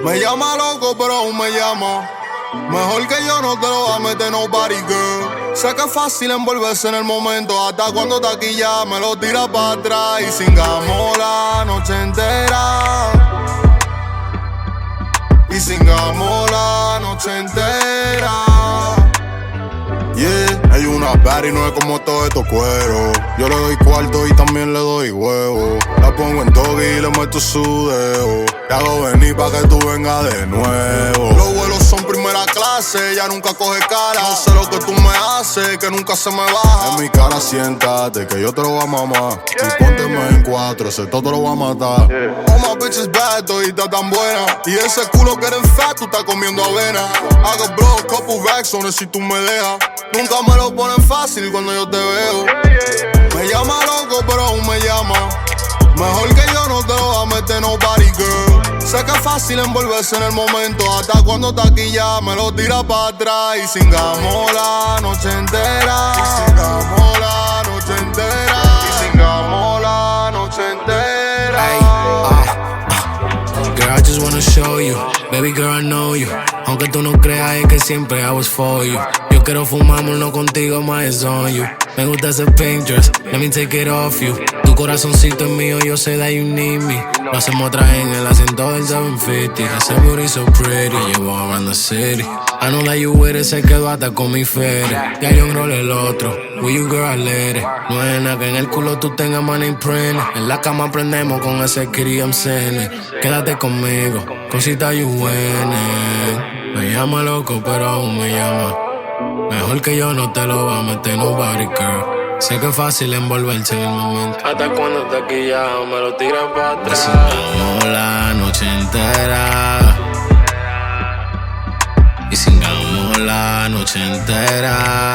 Me llama loco, pero aún me llama. Mejor que yo no te lo va a meter nobody, girl. Sé que es fácil envolverse en el momento, hasta cuando taquilla me lo tira para atrás. Y singamos la noche entera. Y singamos la noche entera. Yeah, hay una party, no es como todo estos cueros. Yo le doy cuarto y también le doy huevo. La pongo en doggy y le meto su dedo. Te hago venir pa' que tú vengas de nuevo. Los vuelos son primera clase, ella nunca coge cara. No sé lo que tú me haces, que nunca se me baja. En mi cara siéntate, que yo te lo voy a mamar. Y pónteme en cuatro, ese todo te lo voy a matar. Oh, my bitch is bad, todita tan buena. Y ese culo que eres fat, tú estás comiendo avena. Hago blow, couple racks on it si tú me dejas. Nunca me lo ponen fácil cuando yo te veo. Me llama loco, pero aún me llama. Mejor que yo no te lo va a meter nobody, girl. Sé que es fácil envolverse en el momento, hasta cuando taquilla me lo tira para atrás. Y singamos la noche entera. Y singamos la noche entera. Y singamos la noche entera. Girl, I just wanna show you. Baby girl, I know you. Aunque tú no creas, es que siempre I was for you. Yo quiero fumarlo contigo, my it's on you. Me gusta ese pink dress, let me take it off you. Tu corazoncito es mío, yo sé that you need me. Lo hacemos otra en el asiento del 750. Ese booty so pretty, llevo around the city. I know that you with it, se quedó hasta con mi feria. Ya yo enrolé el otro, with you girl I let it. No es nada que en el culo tú tengas money print. En la cama aprendemos con ese kitty I'm sending. Quédate conmigo, cosita you winning. Me llama loco, pero aún me llama. Mejor que yo no te lo va a meter nobody, girl. Sé que es fácil envolverse en el momento, hasta cuando taquilla me lo tiran para atrás. Singamos la noche entera. Y singamos la noche entera.